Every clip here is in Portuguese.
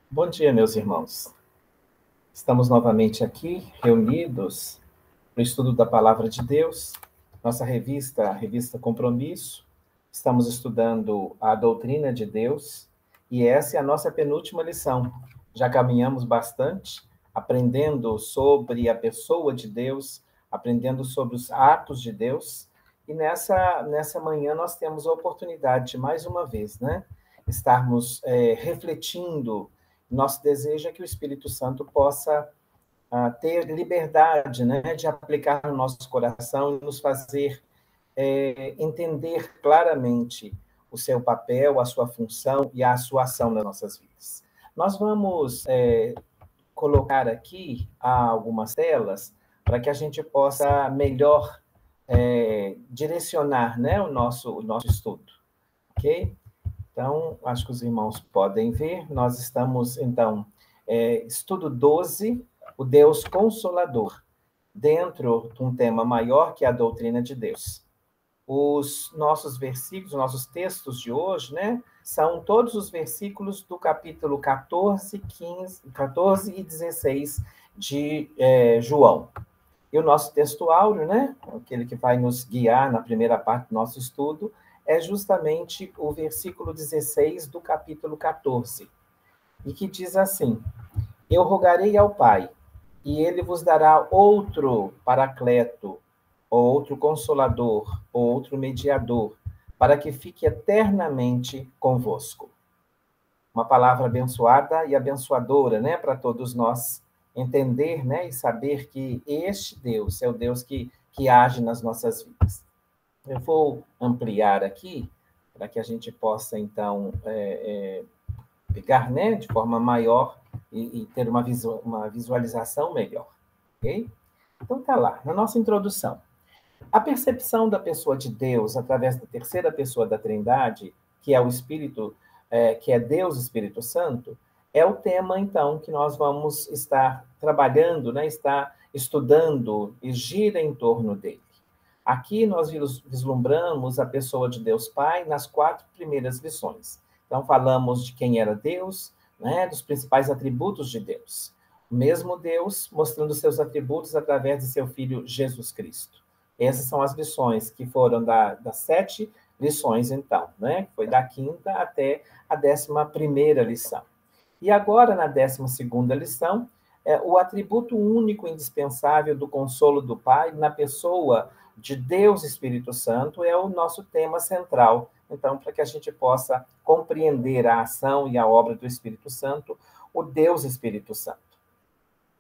Bom dia, meus irmãos. Estamos novamente aqui, reunidos no estudo da Palavra de Deus, nossa revista, a Revista Compromisso. Estamos estudando a doutrina de Deus e essa é a nossa penúltima lição. Já caminhamos bastante, aprendendo sobre a pessoa de Deus, aprendendo sobre os atos de Deus, e nessa manhã nós temos a oportunidade de, mais uma vez, né, estarmos refletindo. Nosso desejo é que o Espírito Santo possa ter liberdade, né, de aplicar no nosso coração e nos fazer entender claramente o seu papel, a sua função e a sua ação nas nossas vidas. Nós vamos colocar aqui algumas telas para que a gente possa melhor direcionar, né, o nosso estudo, ok? Então, acho que os irmãos podem ver, nós estamos, então, estudo 12, o Deus Consolador, dentro de um tema maior que é a doutrina de Deus. Os nossos versículos, nossos textos de hoje, né, são todos os versículos do capítulo 14, 15, 14 e 16 de João. E o nosso texto áureo, né, aquele que vai nos guiar na primeira parte do nosso estudo, é justamente o versículo 16 do capítulo 14, e que diz assim: Eu rogarei ao Pai, e ele vos dará outro paracleto, ou outro consolador, ou outro mediador, para que fique eternamente convosco. Uma palavra abençoada e abençoadora, né, para todos nós entender, né, e saber que este Deus é o Deus que age nas nossas vidas. Eu vou ampliar aqui para que a gente possa, então, pegar, né, de forma maior e ter uma visualização melhor, ok? Então, tá lá, na nossa introdução. A percepção da pessoa de Deus através da terceira pessoa da Trindade, que é o Espírito, que é Deus Espírito Santo, é o tema, então, que nós vamos estar trabalhando, né, estar estudando e gira em torno dele. Aqui nós vislumbramos a pessoa de Deus Pai nas 4 primeiras lições. Então, falamos de quem era Deus, né, dos principais atributos de Deus. O mesmo Deus mostrando seus atributos através de seu Filho Jesus Cristo. Essas são as lições que foram das 7 lições, então, né? Foi da 5ª até a 11ª lição. E agora, na 12ª lição, o atributo único e indispensável do consolo do Pai na pessoa de Deus Espírito Santo é o nosso tema central. Então, para que a gente possa compreender a ação e a obra do Espírito Santo, o Deus Espírito Santo.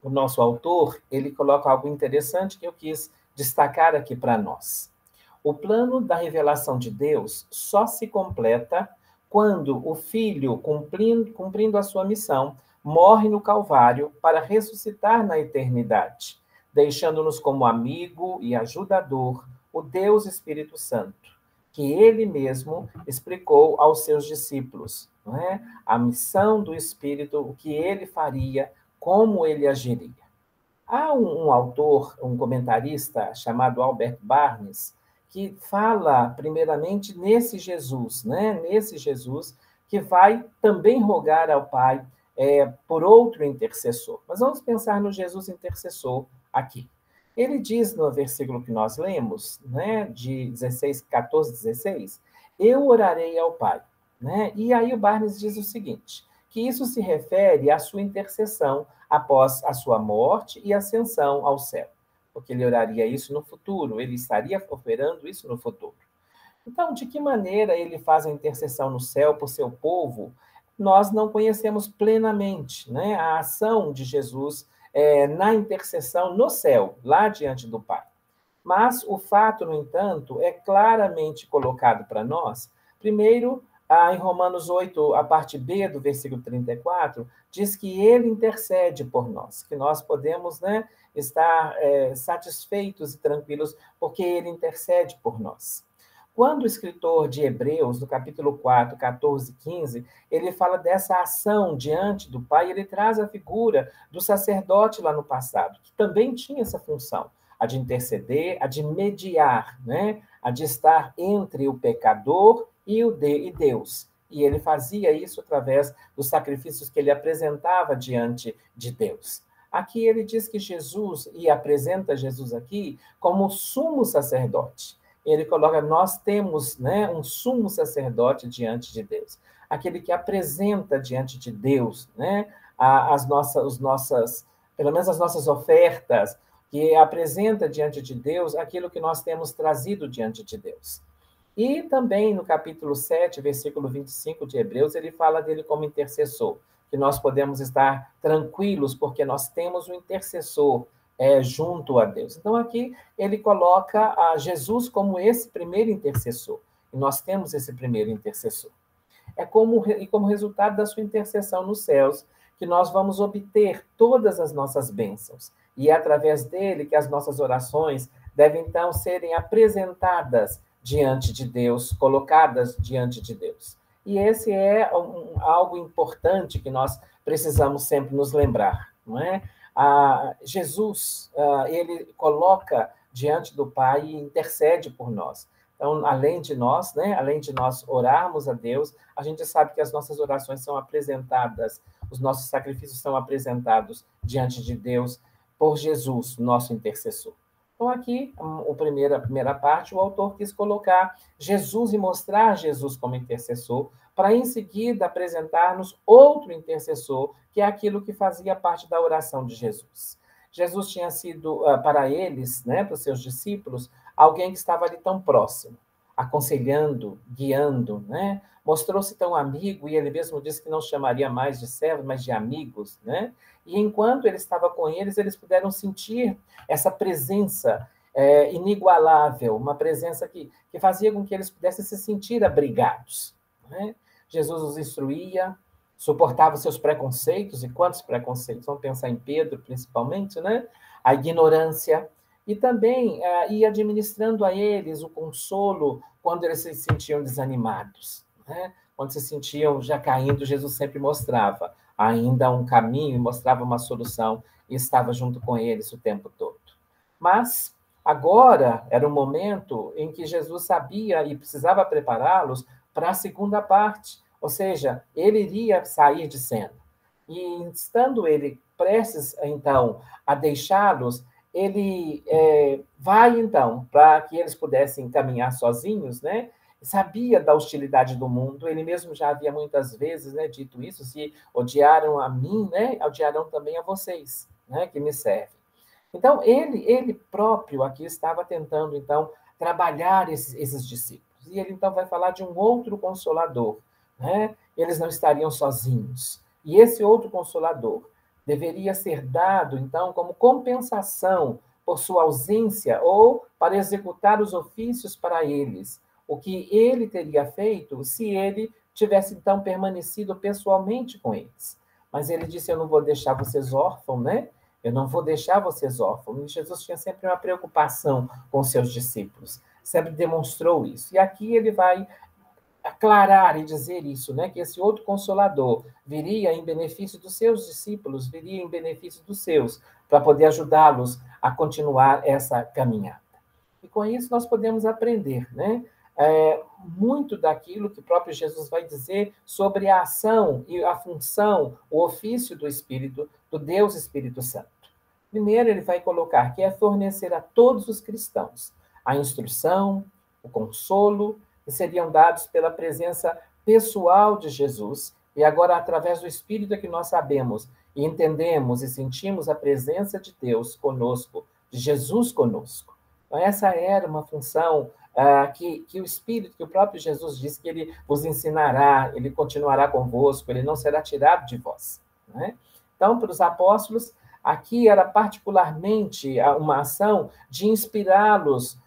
O nosso autor, ele coloca algo interessante que eu quis destacar aqui para nós. O plano da revelação de Deus só se completa quando o Filho, cumprindo a sua missão, morre no Calvário para ressuscitar na eternidade, deixando-nos como amigo e ajudador o Deus Espírito Santo, que ele mesmo explicou aos seus discípulos, não é? A missão do Espírito, o que ele faria, como ele agiria. Há um autor, um comentarista chamado Albert Barnes, que fala primeiramente nesse Jesus, né? Nesse Jesus que vai também rogar ao Pai por outro intercessor. Mas vamos pensar no Jesus intercessor aqui. Ele diz no versículo que nós lemos, né, de 16, 14, 16, eu orarei ao Pai. Né? E aí o Barnes diz o seguinte, que isso se refere à sua intercessão após a sua morte e ascensão ao céu, porque ele oraria isso no futuro, ele estaria operando isso no futuro. Então, de que maneira ele faz a intercessão no céu por seu povo, nós não conhecemos plenamente, né? A ação de Jesus na intercessão no céu, lá diante do Pai. Mas o fato, no entanto, é claramente colocado para nós, primeiro, em Romanos 8, a parte B do versículo 34, diz que ele intercede por nós, que nós podemos, né, estar satisfeitos e tranquilos porque ele intercede por nós. Quando o escritor de Hebreus, no capítulo 4, 14 e 15, ele fala dessa ação diante do Pai, ele traz a figura do sacerdote lá no passado, que também tinha essa função, a de interceder, a de mediar, né? A de estar entre o pecador e Deus, E ele fazia isso através dos sacrifícios que ele apresentava diante de Deus. Aqui ele diz que Jesus, e apresenta Jesus aqui como sumo sacerdote. Ele coloca, nós temos, né, um sumo sacerdote diante de Deus. Aquele que apresenta diante de Deus, né, pelo menos as nossas ofertas, que apresenta diante de Deus aquilo que nós temos trazido diante de Deus. E também no capítulo 7, versículo 25 de Hebreus, ele fala dele como intercessor, que nós podemos estar tranquilos porque nós temos um intercessor junto a Deus. Então, aqui ele coloca a Jesus como esse primeiro intercessor. E nós temos esse primeiro intercessor. E como resultado da sua intercessão nos céus, que nós vamos obter todas as nossas bênçãos. E é através dele que as nossas orações devem, então, serem apresentadas diante de Deus, colocadas diante de Deus. E esse é algo importante que nós precisamos sempre nos lembrar, não é? Jesus, ele coloca diante do Pai e intercede por nós. Então, além de nós, né, além de nós orarmos a Deus, a gente sabe que as nossas orações são apresentadas, os nossos sacrifícios são apresentados diante de Deus por Jesus, nosso intercessor. Então, aqui, a primeira parte, o autor quis colocar Jesus e mostrar Jesus como intercessor, para em seguida apresentar-nos outro intercessor, que é aquilo que fazia parte da oração de Jesus. Jesus tinha sido, para eles, né, para os seus discípulos, alguém que estava ali tão próximo, aconselhando, guiando, né? Mostrou-se tão amigo, e ele mesmo disse que não chamaria mais de servos, mas de amigos, né? E enquanto ele estava com eles puderam sentir essa presença inigualável, uma presença que fazia com que eles pudessem se sentir abrigados, né? Jesus os instruía, suportava os seus preconceitos, e quantos preconceitos? Vamos pensar em Pedro, principalmente, né? A ignorância, e também ia administrando a eles o consolo quando eles se sentiam desanimados, né? Quando se sentiam já caindo, Jesus sempre mostrava ainda um caminho, mostrava uma solução, e estava junto com eles o tempo todo. Mas agora era um momento em que Jesus sabia e precisava prepará-los para a segunda parte, ou seja, ele iria sair de cena. E estando ele prestes, então, a deixá-los, ele vai, então, para que eles pudessem caminhar sozinhos, né? Sabia da hostilidade do mundo, ele mesmo já havia muitas vezes, né, dito isso: se odiaram a mim, né, odiarão também a vocês, né, que me servem. Então, ele próprio aqui estava tentando, então, trabalhar esses discípulos. E ele, então, vai falar de um outro consolador, né? Eles não estariam sozinhos. E esse outro consolador deveria ser dado, então, como compensação por sua ausência ou para executar os ofícios para eles, o que ele teria feito se ele tivesse, então, permanecido pessoalmente com eles. Mas ele disse: eu não vou deixar vocês órfãos, né? Eu não vou deixar vocês órfãos. E Jesus tinha sempre uma preocupação com seus discípulos, sempre demonstrou isso. E aqui ele vai aclarar e dizer isso, né? Que esse outro consolador viria em benefício dos seus discípulos, viria em benefício dos seus, para poder ajudá-los a continuar essa caminhada. E com isso nós podemos aprender, né? Muito daquilo que o próprio Jesus vai dizer sobre a ação e a função, o ofício do Espírito, do Deus Espírito Santo. Primeiro, ele vai colocar que é fornecer a todos os cristãos a instrução, o consolo, que seriam dados pela presença pessoal de Jesus, e agora, através do Espírito, é que nós sabemos e entendemos e sentimos a presença de Deus conosco, de Jesus conosco. Então, essa era uma função que o Espírito, que o próprio Jesus disse que ele vos ensinará, ele continuará convosco, ele não será tirado de vós, né? Então, para os apóstolos, aqui era particularmente uma ação de inspirá-los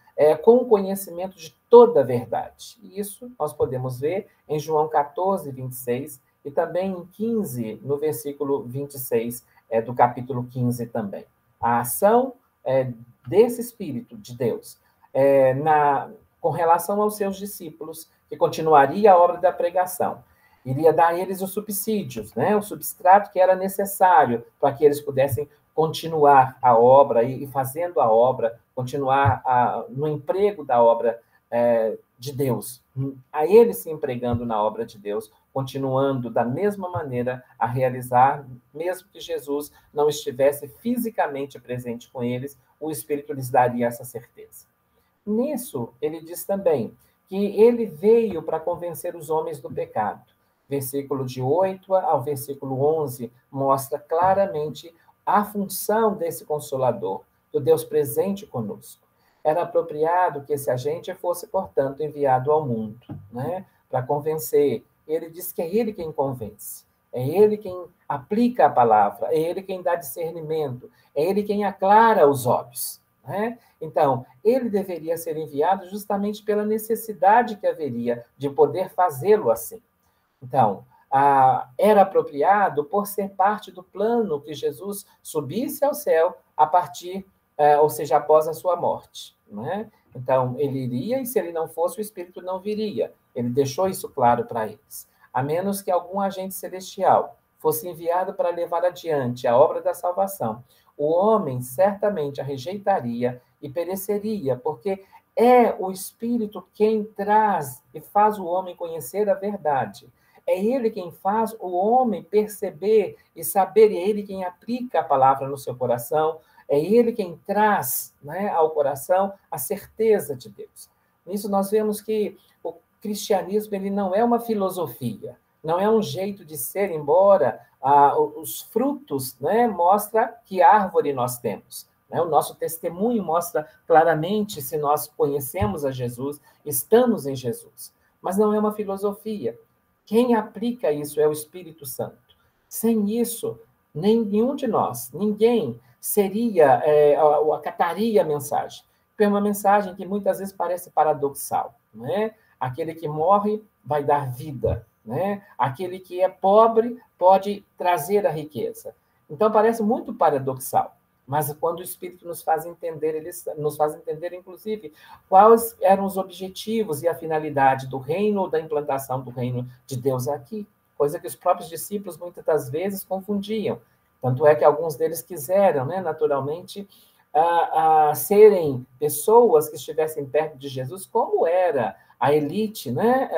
com o conhecimento de toda a verdade. E isso nós podemos ver em João 14, 26, e também em 15, no versículo 26 do capítulo 15 também. A ação desse Espírito de Deus com relação aos seus discípulos, que continuaria a obra da pregação. Iria dar a eles os subsídios, né? O substrato que era necessário para que eles pudessem continuar a obra e fazendo a obra, continuar no emprego da obra de Deus, a ele se empregando na obra de Deus, continuando da mesma maneira a realizar, mesmo que Jesus não estivesse fisicamente presente com eles, o Espírito lhes daria essa certeza. Nisso, ele diz também que ele veio para convencer os homens do pecado. Versículo de 8 ao versículo 11 mostra claramente a função desse Consolador, do Deus presente conosco. Era apropriado que esse agente fosse, portanto, enviado ao mundo, né, para convencer. Ele diz que é ele quem convence, é ele quem aplica a palavra, é ele quem dá discernimento, é ele quem aclara os olhos, né? Então, ele deveria ser enviado justamente pela necessidade que haveria de poder fazê-lo assim. Então, era apropriado por ser parte do plano que Jesus subisse ao céu a partir, ou seja, após a sua morte, né? Então, ele iria, e se ele não fosse, o Espírito não viria. Ele deixou isso claro para eles. A menos que algum agente celestial fosse enviado para levar adiante a obra da salvação, o homem certamente a rejeitaria e pereceria, porque é o Espírito quem traz e faz o homem conhecer a verdade. É ele quem faz o homem perceber e saber, e é ele quem aplica a palavra no seu coração, é ele quem traz, né, ao coração a certeza de Deus. Nisso nós vemos que o cristianismo ele não é uma filosofia, não é um jeito de ser, embora os frutos, né, mostram que árvore nós temos. Né? O nosso testemunho mostra claramente se nós conhecemos a Jesus, estamos em Jesus. Mas não é uma filosofia. Quem aplica isso é o Espírito Santo. Sem isso, nenhum de nós, ninguém seria, acataria a mensagem. É uma mensagem que muitas vezes parece paradoxal. Né? Aquele que morre vai dar vida. Né? Aquele que é pobre pode trazer a riqueza. Então, parece muito paradoxal. Mas quando o Espírito nos faz entender, ele nos faz entender, inclusive, quais eram os objetivos e a finalidade do reino ou da implantação do reino de Deus aqui, coisa que os próprios discípulos muitas das vezes confundiam. Tanto é que alguns deles quiseram, né, naturalmente, serem pessoas que estivessem perto de Jesus, como era a elite, né,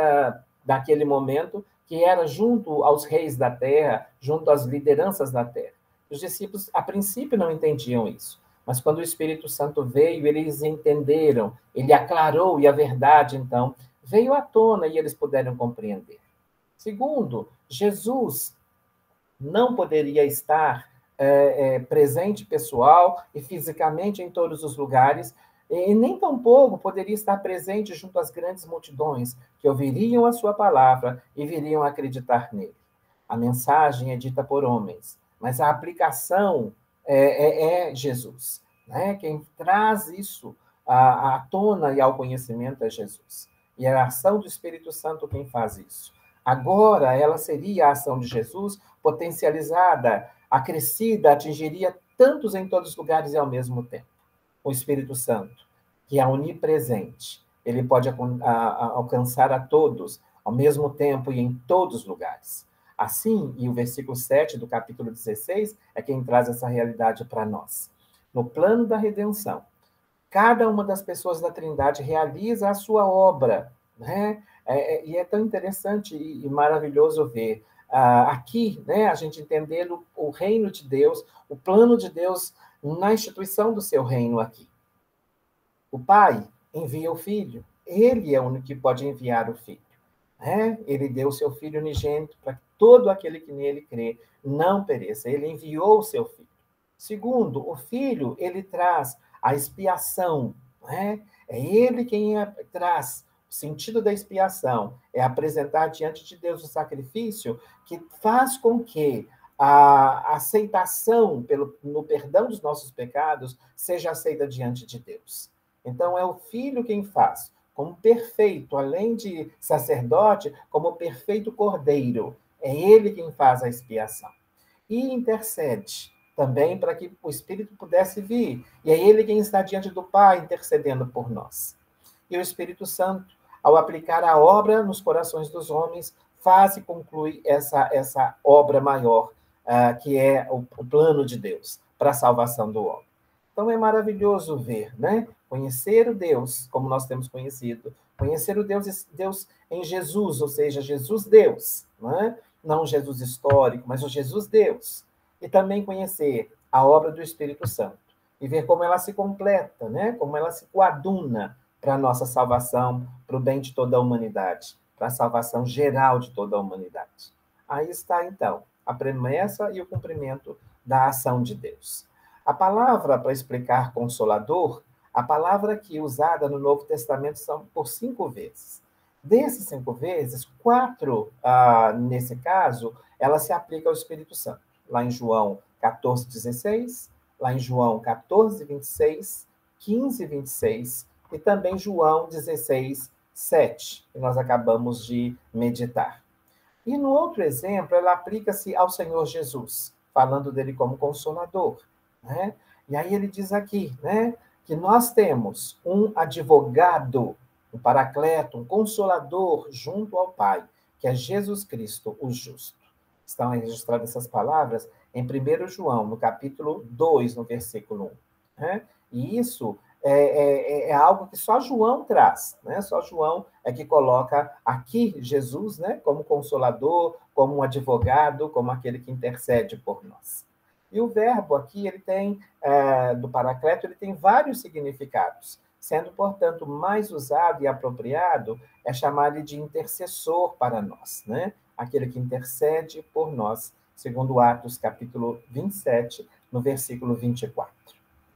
daquele momento, que era junto aos reis da terra, junto às lideranças da terra. Os discípulos, a princípio, não entendiam isso. Mas quando o Espírito Santo veio, eles entenderam, ele aclarou, e a verdade, então, veio à tona e eles puderam compreender. Segundo, Jesus não poderia estar presente pessoal e fisicamente em todos os lugares, e nem tampouco poderia estar presente junto às grandes multidões que ouviriam a sua palavra e viriam acreditar nele. A mensagem é dita por homens, mas a aplicação é Jesus. Né? Quem traz isso à tona e ao conhecimento é Jesus. E é a ação do Espírito Santo quem faz isso. Agora, ela seria a ação de Jesus potencializada, acrescida, atingiria tantos em todos os lugares e ao mesmo tempo. O Espírito Santo, que é onipresente, ele pode alcançar a todos ao mesmo tempo e em todos os lugares. Assim, e o versículo 7 do capítulo 16 é quem traz essa realidade para nós. No plano da redenção, cada uma das pessoas da Trindade realiza a sua obra, né? E é tão interessante e maravilhoso ver aqui, né, a gente entendendo o reino de Deus, o plano de Deus na instituição do seu reino aqui. O Pai envia o Filho, ele é o único que pode enviar o Filho. Né? Ele deu o seu Filho unigênito para que todo aquele que nele crê não pereça. Ele enviou o seu Filho. Segundo, o Filho, ele traz a expiação. Né? É ele quem traz o sentido da expiação. É apresentar diante de Deus o sacrifício que faz com que a aceitação no perdão dos nossos pecados seja aceita diante de Deus. Então, é o Filho quem faz, como perfeito, além de sacerdote, como perfeito cordeiro. É ele quem faz a expiação. E intercede também para que o Espírito pudesse vir. E é ele quem está diante do Pai, intercedendo por nós. E o Espírito Santo, ao aplicar a obra nos corações dos homens, faz e conclui essa obra maior, que é o plano de Deus para a salvação do homem. Então, é maravilhoso ver, né, conhecer o Deus, como nós temos conhecido, conhecer o Deus em Jesus, ou seja, Jesus Deus, né? Não o Jesus histórico, mas o Jesus Deus. E também conhecer a obra do Espírito Santo e ver como ela se completa, né? Como ela se coaduna para a nossa salvação, para o bem de toda a humanidade, para a salvação geral de toda a humanidade. Aí está, então, a promessa e o cumprimento da ação de Deus. A palavra para explicar consolador, a palavra aqui usada no Novo Testamento são por 5 vezes. Desses 5 vezes, 4, nesse caso, ela se aplica ao Espírito Santo. Lá em João 14:16, lá em João 14:26, 15:26 e também João 16:7, que nós acabamos de meditar. E no outro exemplo, ela aplica-se ao Senhor Jesus, falando dele como consolador, né? E aí ele diz aqui, né, que nós temos um advogado, um paracleto, um consolador junto ao Pai, que é Jesus Cristo, o justo. Estão registradas essas palavras em 1 João, no capítulo 2, no versículo 1. Né? E isso é algo que só João traz, né? Só João é que coloca aqui Jesus, né, como consolador, como um advogado, como aquele que intercede por nós. E o verbo aqui, ele tem, do Paracleto, ele tem vários significados, sendo, portanto, mais usado e apropriado é chamar-lhe de intercessor para nós, né? Aquele que intercede por nós, segundo Atos, capítulo 27, no versículo 24.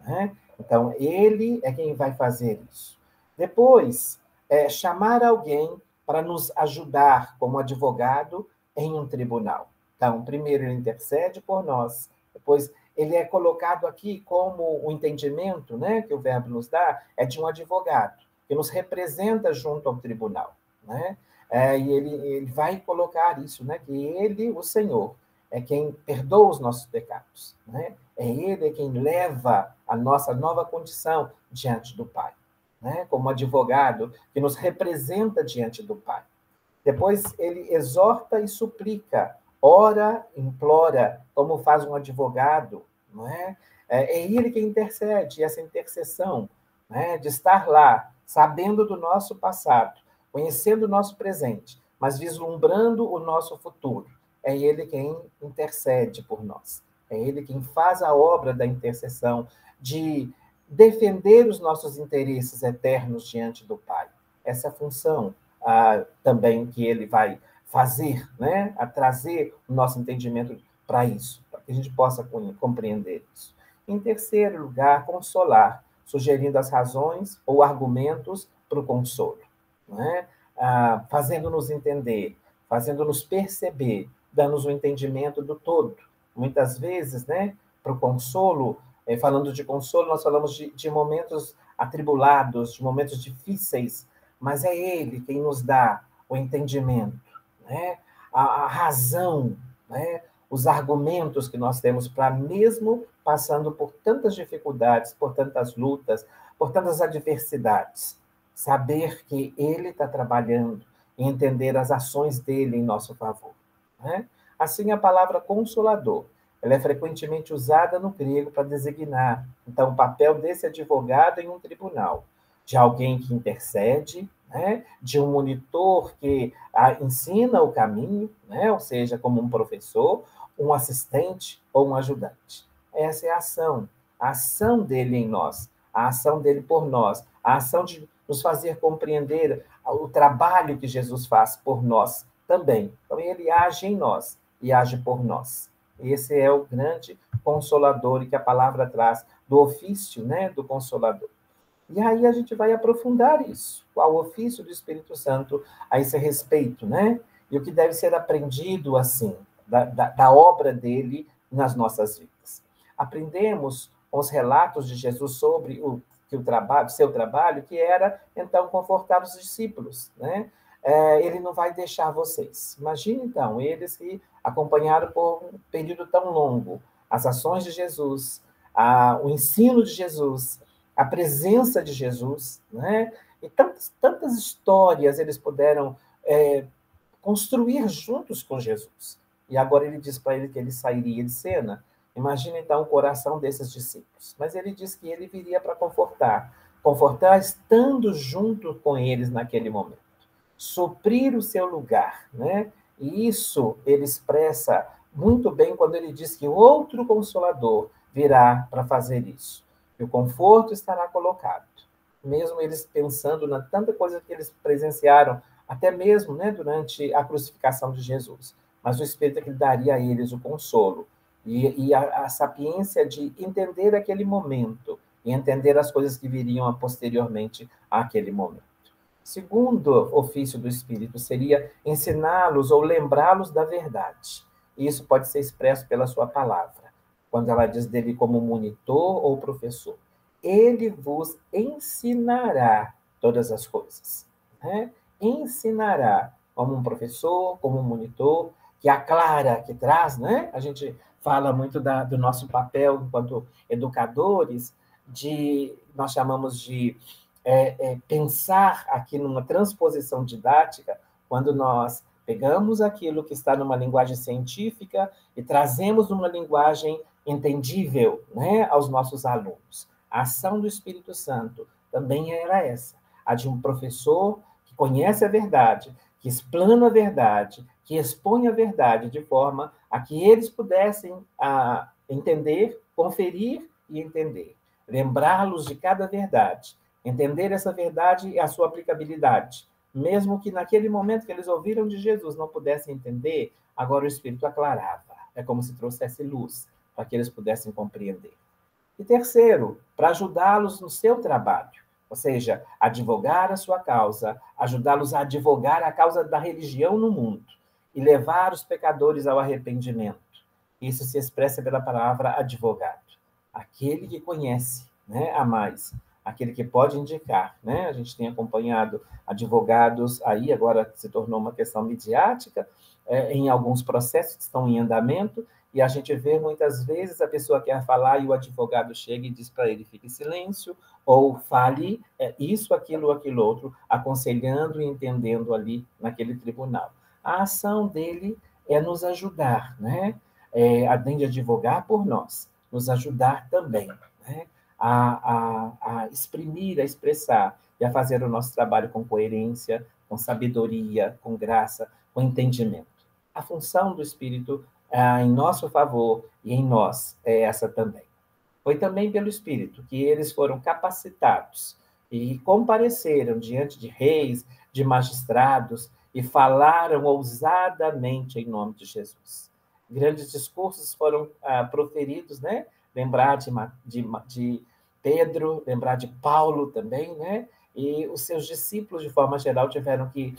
Né? Então, ele é quem vai fazer isso. Depois, chamar alguém para nos ajudar como advogado em um tribunal. Então, primeiro ele intercede por nós, depois ele é colocado aqui como o entendimento, né, que o verbo nos dá, é de um advogado, que nos representa junto ao tribunal. Né? E ele vai colocar isso, né, que ele, o Senhor, é quem perdoa os nossos pecados. Né? É ele quem leva a nossa nova condição diante do Pai. Né? Como advogado que nos representa diante do Pai. Depois ele exorta e suplica, ora, implora, como faz um advogado. Não é? É ele quem intercede, e essa intercessão, né, de estar lá, sabendo do nosso passado, conhecendo o nosso presente, mas vislumbrando o nosso futuro. É ele quem intercede por nós. É ele quem faz a obra da intercessão, de defender os nossos interesses eternos diante do Pai. Essa é a função também que ele vai fazer, né? A trazer o nosso entendimento para isso, para que a gente possa compreender isso. Em terceiro lugar, consolar, sugerindo as razões ou argumentos para o consolo, né? Fazendo-nos entender, fazendo-nos perceber, dando-nos o entendimento do todo. Muitas vezes, né, para o consolo, falando de consolo, nós falamos de momentos atribulados, de momentos difíceis, mas é ele quem nos dá o entendimento, né? A razão, né? Os argumentos que nós temos para, mesmo passando por tantas dificuldades, por tantas lutas, por tantas adversidades, saber que ele está trabalhando e entender as ações dele em nosso favor. Né? Assim, a palavra consolador, ela é frequentemente usada no grego para designar, então, o papel desse advogado em um tribunal, de alguém que intercede, né? De um monitor que ensina o caminho, né? Ou seja, como um professor, um assistente ou um ajudante. Essa é a ação dele em nós, a ação dele por nós, a ação de nos fazer compreender o trabalho que Jesus faz por nós também. Então, ele age em nós e age por nós. Esse é o grande consolador e que a palavra traz do ofício, né, do consolador. E aí a gente vai aprofundar isso, qual o ofício do Espírito Santo a esse respeito, né? E o que deve ser aprendido, assim, da obra dele nas nossas vidas. Aprendemos com os relatos de Jesus sobre o seu trabalho, que era, então, confortar os discípulos, né? Ele não vai deixar vocês. Imagine, então, eles que acompanharam por um período tão longo as ações de Jesus, o ensino de Jesus, a presença de Jesus, né? E tantas histórias eles puderam construir juntos com Jesus. E agora ele diz para ele que ele sairia de cena. Imagina, então, o coração desses discípulos. Mas ele diz que ele viria para confortar, confortar estando junto com eles naquele momento, suprir o seu lugar, né? E isso ele expressa muito bem quando ele diz que outro Consolador virá para fazer isso. E o conforto estará colocado. Mesmo eles pensando na tanta coisa que eles presenciaram, até mesmo, né, durante a crucificação de Jesus. Mas o Espírito é que daria a eles o consolo e a sapiência de entender aquele momento e entender as coisas que viriam posteriormente àquele momento. Segundo ofício do Espírito seria ensiná-los ou lembrá-los da verdade. E isso pode ser expresso pela sua palavra, quando ela diz dele como monitor ou professor. Ele vos ensinará todas as coisas. Né? Ensinará como um professor, como um monitor, que aclara, que traz, né? A gente fala muito do nosso papel enquanto educadores, nós chamamos de pensar aqui numa transposição didática, quando nós pegamos aquilo que está numa linguagem científica e trazemos numa linguagem entendível, né, aos nossos alunos. A ação do Espírito Santo também era essa, a de um professor que conhece a verdade, que explana a verdade, que expõe a verdade de forma a que eles pudessem entender, conferir e entender, lembrá-los de cada verdade, entender essa verdade e a sua aplicabilidade. Mesmo que naquele momento que eles ouviram de Jesus não pudessem entender, agora o Espírito aclarava. É como se trouxesse luz para que eles pudessem compreender. E terceiro, para ajudá-los no seu trabalho, ou seja, advogar a sua causa, ajudá-los a advogar a causa da religião no mundo e levar os pecadores ao arrependimento. Isso se expressa pela palavra advogado. Aquele que conhece, né, a mais, aquele que pode indicar, né? A gente tem acompanhado advogados aí, agora se tornou uma questão midiática, em alguns processos que estão em andamento, e a gente vê muitas vezes a pessoa quer falar e o advogado chega e diz para ele, fique em silêncio, ou fale isso, aquilo, aquilo outro, aconselhando e entendendo ali naquele tribunal. A ação dele é nos ajudar, né? Além de advogar por nós, nos ajudar também, né? A exprimir, a expressar e a fazer o nosso trabalho com coerência, com sabedoria, com graça, com entendimento. A função do Espírito em nosso favor e em nós é essa também. Foi também pelo Espírito que eles foram capacitados e compareceram diante de reis, de magistrados e falaram ousadamente em nome de Jesus. Grandes discursos foram proferidos, né? Lembrar de Pedro, lembrar de Paulo também, né? E os seus discípulos, de forma geral, tiveram que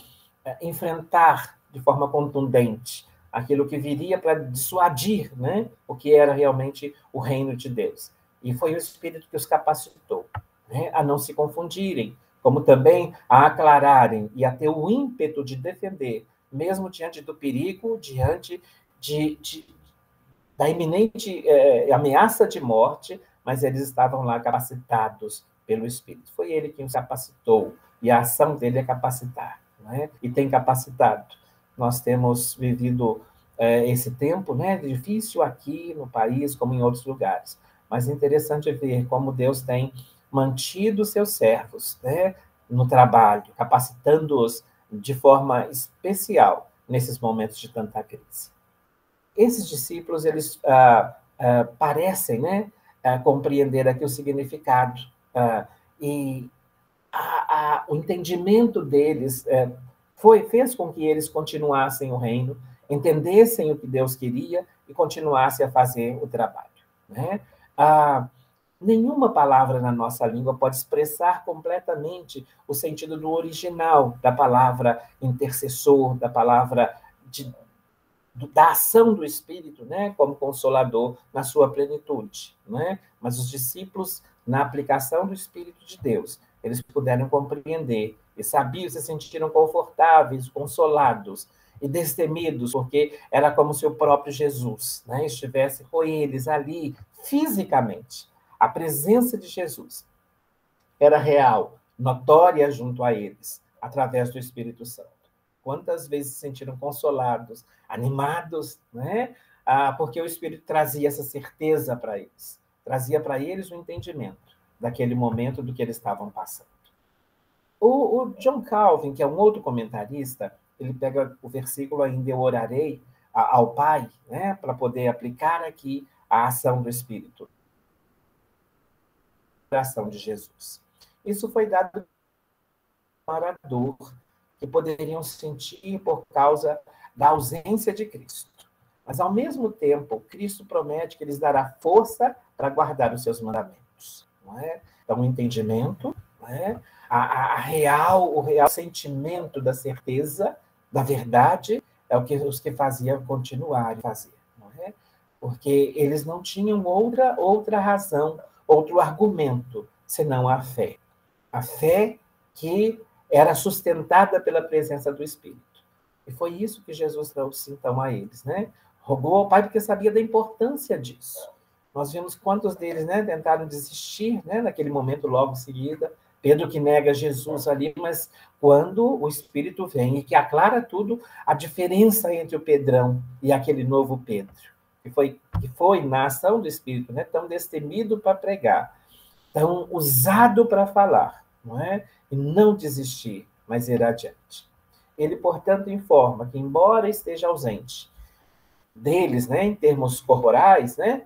enfrentar de forma contundente aquilo que viria para dissuadir, né, o que era realmente o reino de Deus. E foi o Espírito que os capacitou, né, a não se confundirem, como também a aclararem e a ter o ímpeto de defender, mesmo diante do perigo, diante da iminente ameaça de morte, mas eles estavam lá capacitados pelo Espírito. Foi ele quem os capacitou, e a ação dele é capacitar, né? E tem capacitado. Nós temos vivido esse tempo, né, difícil aqui no país, como em outros lugares, mas é interessante ver como Deus tem mantido seus servos, né, no trabalho, capacitando-os de forma especial nesses momentos de tanta crise. Esses discípulos, eles parecem, né, compreender aqui o significado e o entendimento deles fez com que eles continuassem o reino, entendessem o que Deus queria e continuassem a fazer o trabalho, né? Nenhuma palavra na nossa língua pode expressar completamente o sentido do original da palavra intercessor, da palavra da ação do Espírito, né, como consolador na sua plenitude, né? Mas os discípulos, na aplicação do Espírito de Deus, eles puderam compreender e sabiam, se sentiram confortáveis, consolados e destemidos, porque era como se o próprio Jesus, né, estivesse com eles ali fisicamente. A presença de Jesus era real, notória junto a eles, através do Espírito Santo. Quantas vezes se sentiram consolados, animados, né? Porque o Espírito trazia essa certeza para eles, trazia para eles o entendimento. daquele momento do que eles estavam passando. O John Calvin, que é um outro comentarista, ele pega o versículo ainda eu orarei ao Pai, né, para poder aplicar aqui a ação do Espírito, a ação de Jesus. Isso foi dado para a dor que poderiam sentir por causa da ausência de Cristo. Mas, ao mesmo tempo, Cristo promete que lhes dará força para guardar os seus mandamentos. Não é? Então, o entendimento, não é? O real sentimento da certeza, da verdade, é o que os que faziam continuar a fazer. Não é? Porque eles não tinham outra razão, outro argumento, senão a fé. A fé que era sustentada pela presença do Espírito. E foi isso que Jesus trouxe, então, a eles, né? Rogou ao Pai porque sabia da importância disso. Nós vimos quantos deles, né, tentaram desistir, né, naquele momento logo em seguida. Pedro que nega Jesus ali, mas quando o Espírito vem e que aclara tudo, a diferença entre o Pedrão e aquele novo Pedro, que foi na ação do Espírito, né, tão destemido para pregar, tão usado para falar, não é? E não desistir, mas ir adiante. Ele, portanto, informa que, embora esteja ausente deles, né, em termos corporais, né,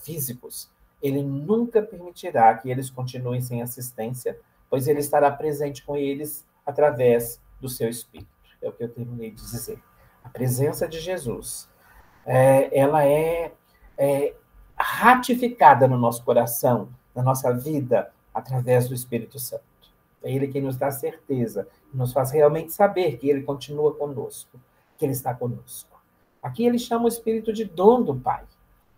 físicos, ele nunca permitirá que eles continuem sem assistência, pois ele estará presente com eles através do seu Espírito. É o que eu terminei de dizer. A presença de Jesus, ela é ratificada no nosso coração, na nossa vida, através do Espírito Santo. É ele quem nos dá certeza, nos faz realmente saber que ele continua conosco, que ele está conosco. Aqui ele chama o Espírito de dom do Pai,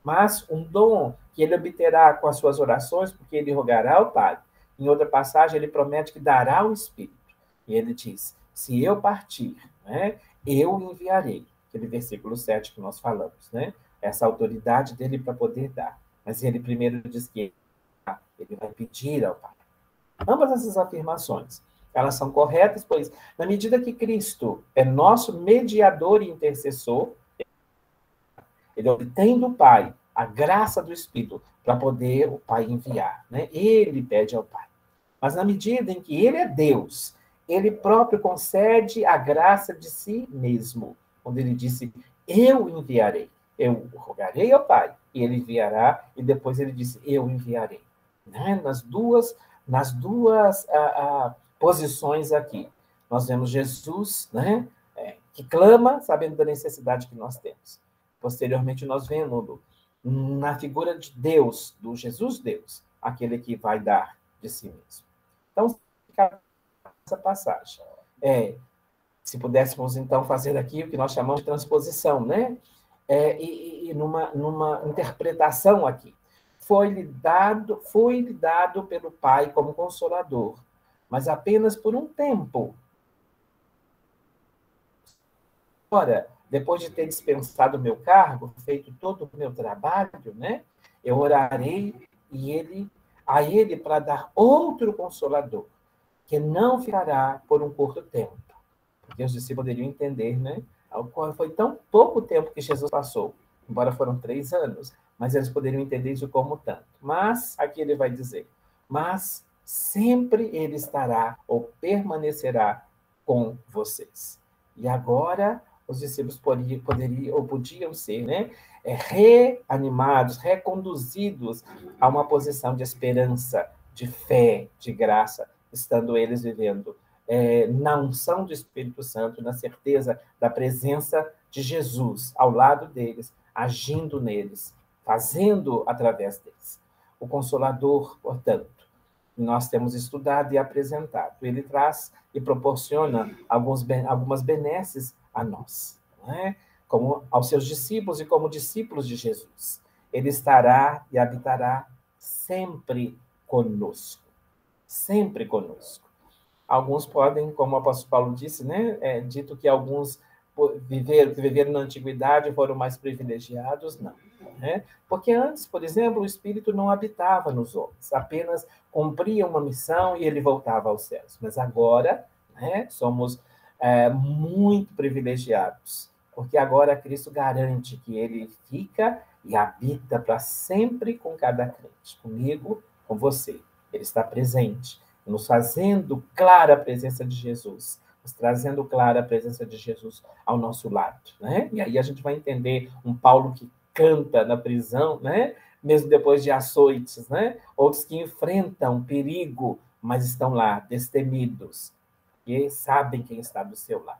mas um dom que ele obterá com as suas orações, porque ele rogará ao Pai. Em outra passagem, ele promete que dará o Espírito. E ele diz, se eu partir, né, eu enviarei. Aquele versículo 7 que nós falamos, né? Essa autoridade dele para poder dar. Mas ele primeiro diz que ele vai pedir ao Pai. Ambas essas afirmações, elas são corretas, pois, na medida que Cristo é nosso mediador e intercessor, ele obtém do Pai a graça do Espírito para poder o Pai enviar. Né? Ele pede ao Pai. Mas na medida em que ele é Deus, ele próprio concede a graça de si mesmo. Quando ele disse, eu enviarei. Eu rogarei ao Pai, e ele enviará, e depois ele disse, eu enviarei. Né? Nas duas posições aqui. Nós vemos Jesus, né, que clama, sabendo da necessidade que nós temos. Posteriormente, nós vemos na figura de Deus, do Jesus Deus, aquele que vai dar de si mesmo. Então, essa passagem. Se pudéssemos, então, fazer aqui o que nós chamamos de transposição, né? E numa interpretação aqui. Foi-lhe dado pelo Pai como consolador, mas apenas por um tempo. Ora, depois de ter dispensado o meu cargo, feito todo o meu trabalho, né, eu orarei a ele para dar outro consolador, que não ficará por um curto tempo. Porque os discípulos poderiam entender, né? Foi tão pouco tempo que Jesus passou, embora foram 3 anos, mas eles poderiam entender isso como tanto. Mas, aqui ele vai dizer, mas sempre ele estará ou permanecerá com vocês. E agora, os discípulos podiam ser, né, reanimados, reconduzidos a uma posição de esperança, de fé, de graça, estando eles vivendo na unção do Espírito Santo, na certeza da presença de Jesus ao lado deles, agindo neles, fazendo através deles. O Consolador, portanto, nós temos estudado e apresentado. Ele traz e proporciona algumas benesses a nós, não é? Como aos seus discípulos e como discípulos de Jesus. Ele estará e habitará sempre conosco. Sempre conosco. Alguns podem, como o apóstolo Paulo disse, né, dito que alguns que viveram na antiguidade foram mais privilegiados, não. Né? Porque antes, por exemplo, o Espírito não habitava nos homens, apenas cumpria uma missão e ele voltava aos céus. Mas agora, né, somos muito privilegiados, porque agora Cristo garante que ele fica e habita para sempre com cada crente, comigo, com você. Ele está presente, nos fazendo clara a presença de Jesus, nos trazendo clara a presença de Jesus ao nosso lado, né? E aí a gente vai entender um Paulo que canta na prisão, né? Mesmo depois de açoites, né? Outros que enfrentam perigo, mas estão lá, destemidos, e sabem quem está do seu lado.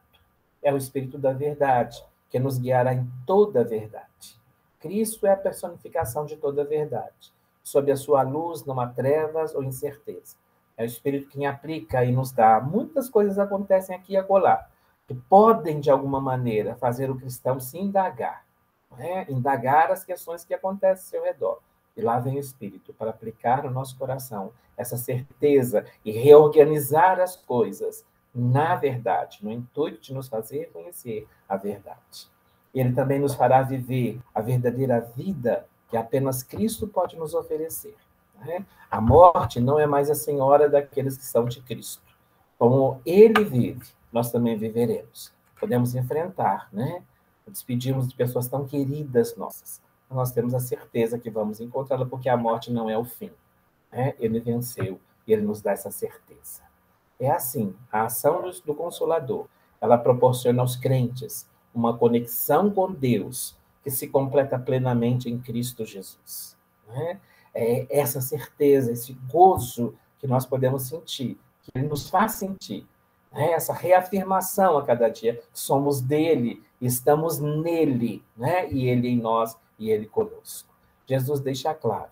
É o Espírito da verdade, que nos guiará em toda a verdade. Cristo é a personificação de toda a verdade. Sob a sua luz, não há trevas ou incerteza. É o Espírito quem aplica e nos dá. Muitas coisas acontecem aqui e acolá, que podem, de alguma maneira, fazer o cristão se indagar. Né? Indagar as questões que acontecem ao seu redor. E lá vem o Espírito para aplicar no nosso coração essa certeza e reorganizar as coisas na verdade, no intuito de nos fazer conhecer a verdade. Ele também nos fará viver a verdadeira vida que apenas Cristo pode nos oferecer. Né? A morte não é mais a senhora daqueles que são de Cristo. Como ele vive, nós também viveremos. Podemos enfrentar, né? Despedimos de pessoas tão queridas nossas. Nós temos a certeza que vamos encontrá-la, porque a morte não é o fim. Né? Ele venceu e ele nos dá essa certeza. É assim, a ação do Consolador, ela proporciona aos crentes uma conexão com Deus que se completa plenamente em Cristo Jesus. Né? É essa certeza, esse gozo que nós podemos sentir, que Ele nos faz sentir, né? Essa reafirmação a cada dia, somos dele, estamos nele, né? E ele em nós e ele conosco. Jesus deixa claro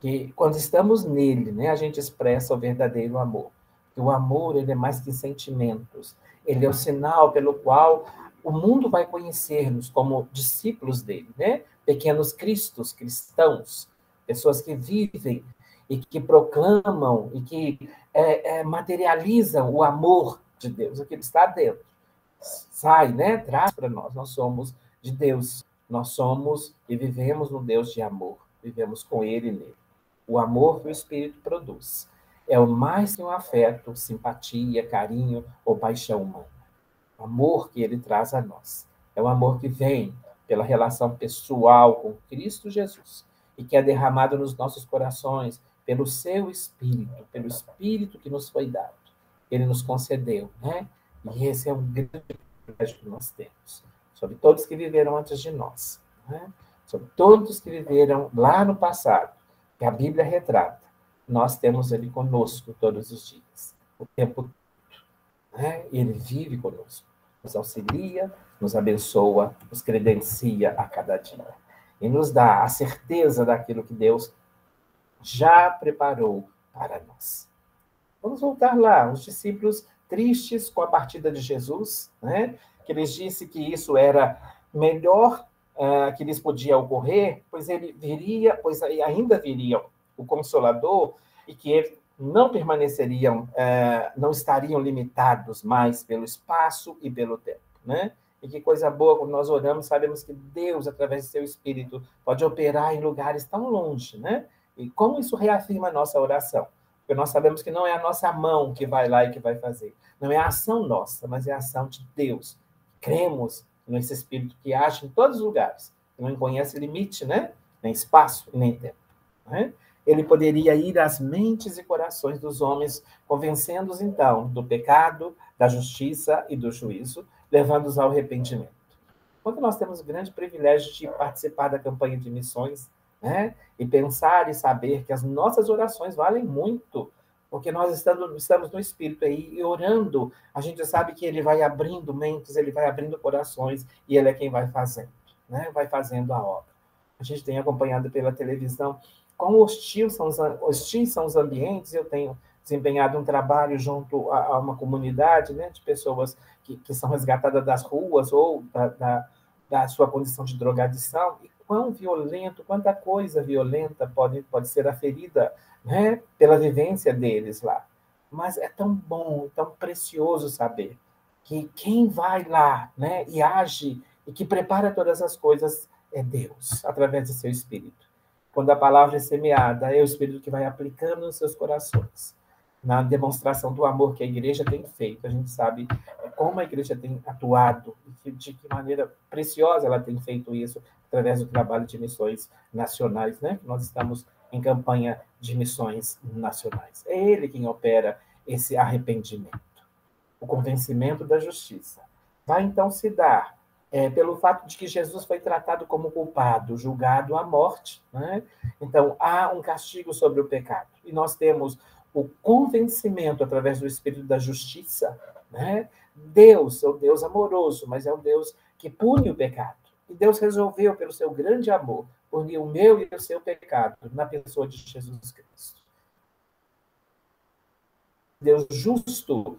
que quando estamos nele, né, a gente expressa o verdadeiro amor. O amor, ele é mais que sentimentos. Ele é o sinal pelo qual o mundo vai conhecer-nos como discípulos dele, né? Pequenos cristos, cristãos, pessoas que vivem e que proclamam e que materializam o amor de Deus, aquilo está dentro. Sai, né? Traz para nós. Nós somos de Deus. Nós somos e vivemos no Deus de amor. Vivemos com ele e nele. O amor que o Espírito produz é o mais que um afeto, simpatia, carinho ou paixão humana. O amor que ele traz a nós é o amor que vem pela relação pessoal com Cristo Jesus e que é derramado nos nossos corações pelo seu Espírito, pelo Espírito que nos foi dado. Ele nos concedeu, né? E esse é um grande privilégio que nós temos sobre todos que viveram antes de nós, né? Sobre todos que viveram lá no passado, que a Bíblia retrata. Nós temos ele conosco todos os dias, o tempo todo. Né? Ele vive conosco, nos auxilia, nos abençoa, nos credencia a cada dia. E nos dá a certeza daquilo que Deus já preparou para nós. Vamos voltar lá, os discípulos tristes com a partida de Jesus, né? Que eles disse que isso era melhor que lhes podia ocorrer, pois ele viria, pois ainda viria o Consolador, e que eles não permaneceriam, não estariam limitados mais pelo espaço e pelo tempo, né? E que coisa boa, quando nós oramos, sabemos que Deus, através do seu Espírito, pode operar em lugares tão longe, né? E como isso reafirma a nossa oração? Porque nós sabemos que não é a nossa mão que vai lá e que vai fazer. Não é a ação nossa, mas é a ação de Deus. Cremos nesse Espírito que age em todos os lugares, que não conhece limite, né? Nem espaço e nem tempo. Né? Ele poderia ir às mentes e corações dos homens, convencendo-os, então, do pecado, da justiça e do juízo, levando-os ao arrependimento. Quando nós temos o grande privilégio de participar da campanha de missões, né? E pensar e saber que as nossas orações valem muito, porque nós estamos no Espírito aí e orando, a gente sabe que ele vai abrindo mentes, ele vai abrindo corações, e ele é quem vai fazendo, né? Vai fazendo a obra. A gente tem acompanhado pela televisão quão hostis são os ambientes. Eu tenho desempenhado um trabalho junto a uma comunidade, né, de pessoas que são resgatadas das ruas ou da sua condição de drogadição, e quão violento, quanta coisa violenta pode ser aferida, né, pela vivência deles lá. Mas é tão bom, tão precioso saber que quem vai lá, né, e age e que prepara todas as coisas é Deus, através do seu Espírito. Quando a palavra é semeada, é o Espírito que vai aplicando nos seus corações. Na demonstração do amor que a igreja tem feito, a gente sabe como a igreja tem atuado, de que maneira preciosa ela tem feito isso, através do trabalho de missões nacionais, né, que nós estamos em campanha de missões nacionais. É Ele quem opera esse arrependimento, o convencimento da justiça. Vai então se dar pelo fato de que Jesus foi tratado como culpado, julgado à morte, né? Então, há um castigo sobre o pecado. E nós temos o convencimento através do Espírito da Justiça, né? Deus é o Deus amoroso, mas é o Deus que pune o pecado. E Deus resolveu, pelo seu grande amor, punir o meu e o seu pecado na pessoa de Jesus Cristo. Deus justo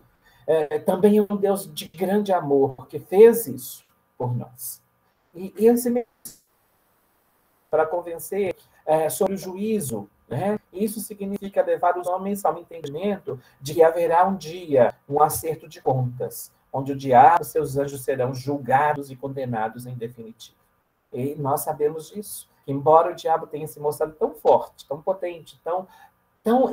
também é um Deus de grande amor, que fez isso por nós. E esse mesmo para convencer sobre o juízo, né? Isso significa levar os homens ao entendimento de que haverá um dia, um acerto de contas, onde o diabo e seus anjos serão julgados e condenados em definitivo. E nós sabemos disso. Embora o diabo tenha se mostrado tão forte, tão potente, tão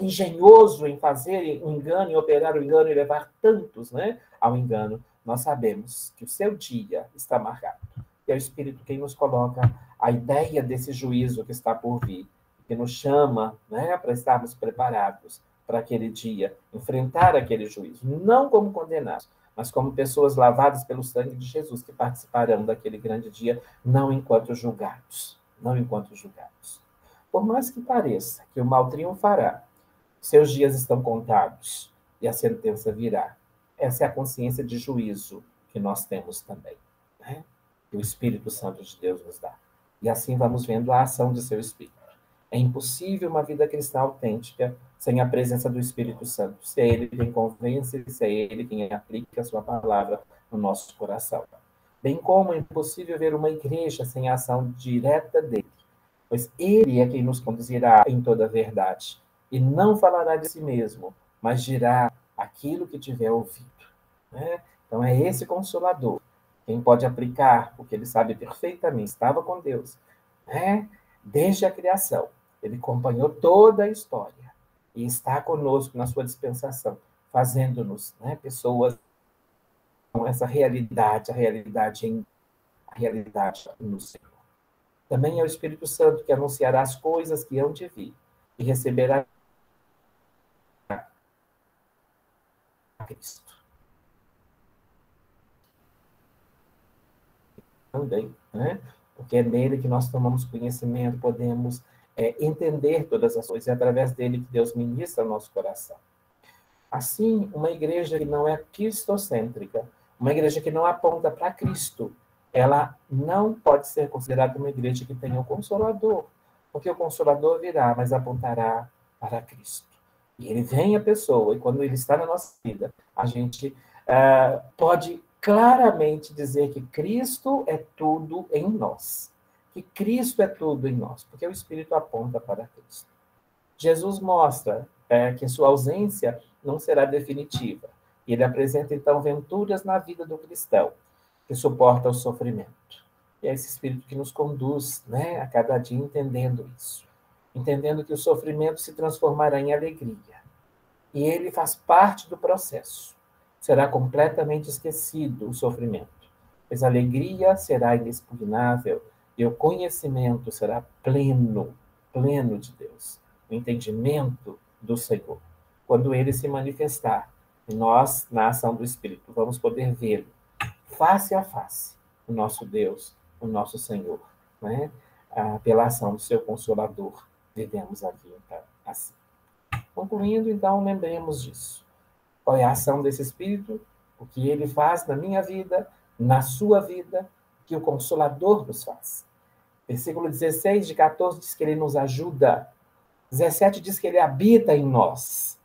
engenhoso em fazer o engano, em operar o engano e levar tantos, né, ao engano, nós sabemos que o seu dia está marcado. E é o Espírito quem nos coloca a ideia desse juízo que está por vir, que nos chama, né, para estarmos preparados para aquele dia, enfrentar aquele juízo, não como condenados, mas como pessoas lavadas pelo sangue de Jesus, que participarão daquele grande dia, não enquanto julgados, não enquanto julgados. Por mais que pareça que o mal triunfará, seus dias estão contados e a sentença virá. Essa é a consciência de juízo que nós temos também, né? Que o Espírito Santo de Deus nos dá. E assim vamos vendo a ação de seu Espírito. É impossível uma vida cristã autêntica sem a presença do Espírito Santo. Se é Ele quem convence, se é Ele quem aplica a sua palavra no nosso coração. Bem como é impossível ver uma igreja sem a ação direta dele, pois Ele é quem nos conduzirá em toda a verdade. E não falará de si mesmo, mas dirá aquilo que tiver ouvido, né? Então é esse Consolador quem pode aplicar, porque ele sabe perfeitamente, estava com Deus, né? Desde a criação. Ele acompanhou toda a história e está conosco na sua dispensação, fazendo-nos, né, pessoas com essa realidade, a realidade no Senhor. Também é o Espírito Santo que anunciará as coisas que hão de vir e receberá Cristo. Também, né? Porque é nele que nós tomamos conhecimento, podemos entender todas as coisas, e é através dele que Deus ministra o nosso coração. Assim, uma igreja que não é cristocêntrica, uma igreja que não aponta para Cristo, ela não pode ser considerada uma igreja que tenha o Consolador, porque o Consolador virá, mas apontará para Cristo. E ele vem a pessoa, e quando ele está na nossa vida, a gente pode claramente dizer que Cristo é tudo em nós. Que Cristo é tudo em nós, porque o Espírito aponta para Cristo. Jesus mostra que sua ausência não será definitiva. E ele apresenta, então, venturas na vida do cristão, que suporta o sofrimento. E é esse Espírito que nos conduz, né, a cada dia entendendo isso. Entendendo que o sofrimento se transformará em alegria. E ele faz parte do processo. Será completamente esquecido o sofrimento, pois a alegria será inexpugnável e o conhecimento será pleno, pleno de Deus. O entendimento do Senhor. Quando ele se manifestar, e nós, na ação do Espírito, vamos poder vê-lo face a face, o nosso Deus, o nosso Senhor, né? Pela ação do seu Consolador, vivemos aqui, então, assim. Concluindo, então, lembremos disso. Qual é a ação desse Espírito? O que ele faz na minha vida, na sua vida, que o Consolador nos faz. Versículo 16 de 14 diz que ele nos ajuda. 17 diz que ele habita em nós.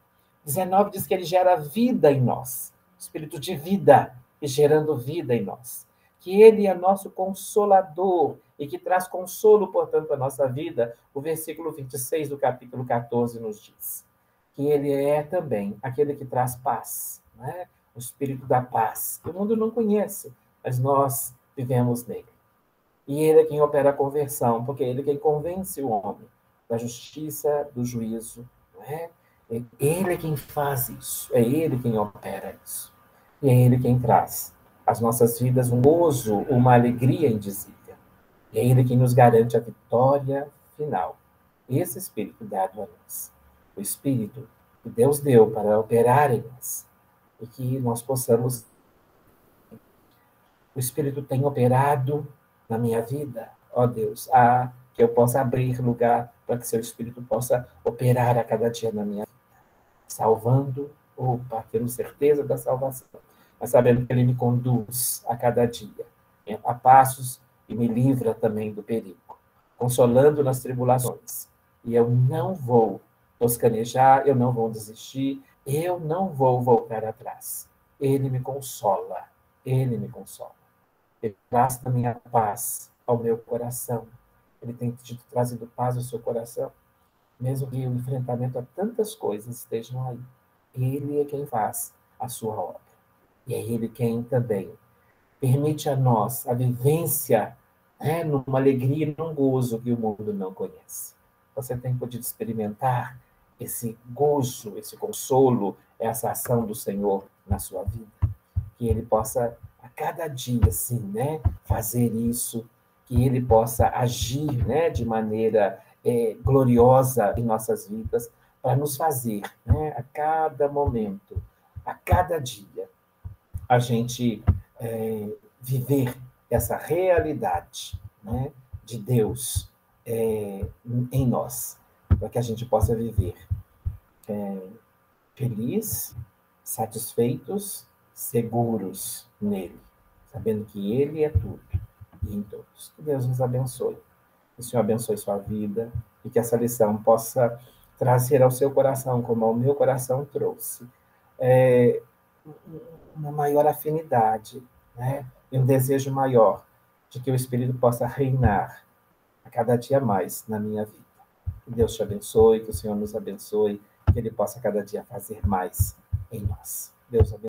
19 diz que ele gera vida em nós. Espírito de vida e gerando vida em nós. Que ele é nosso Consolador e que traz consolo, portanto, à nossa vida. O versículo 26 do capítulo 14 nos diz. Que ele é também aquele que traz paz, né? O Espírito da paz, que o mundo não conhece, mas nós vivemos nele. E ele é quem opera a conversão, porque ele é quem convence o homem da justiça, do juízo, não é? Ele é quem faz isso, é ele quem opera isso. E é ele quem traz às nossas vidas um gozo, uma alegria indizível. E é ele quem nos garante a vitória final. esse Espírito dado a nós, o Espírito que Deus deu para operar em nós, e que nós possamos. O Espírito tem operado na minha vida, ó Deus, que eu possa abrir lugar para que seu Espírito possa operar a cada dia na minha vida, salvando, opa, tendo certeza da salvação, mas sabendo que Ele me conduz a cada dia, a passos e me livra também do perigo, consolando nas tribulações. E eu não vou toscanejar, eu não vou desistir, eu não vou voltar atrás. Ele me consola, Ele me consola. Ele traz também a paz ao meu coração. Ele tem te trazido paz ao seu coração, mesmo que o enfrentamento a tantas coisas estejam aí. Ele é quem faz a sua obra. E é Ele quem também permite a nós a vivência, né, numa alegria e num gozo que o mundo não conhece. Você tem podido experimentar esse gozo, esse consolo, essa ação do Senhor na sua vida. Que Ele possa, a cada dia, assim, né, fazer isso, que Ele possa agir, né, de maneira gloriosa em nossas vidas, para nos fazer, né, a cada momento, a cada dia, a gente viver essa realidade, né, de Deus em nós, para que a gente possa viver feliz, satisfeitos, seguros nele, sabendo que ele é tudo e em todos. Que Deus nos abençoe. Que o Senhor abençoe sua vida e que essa lição possa trazer ao seu coração, como ao meu coração trouxe, uma maior afinidade, né? E um desejo maior de que o Espírito possa reinar a cada dia mais na minha vida. Que Deus te abençoe, que o Senhor nos abençoe, que Ele possa cada dia fazer mais em nós. Deus abençoe.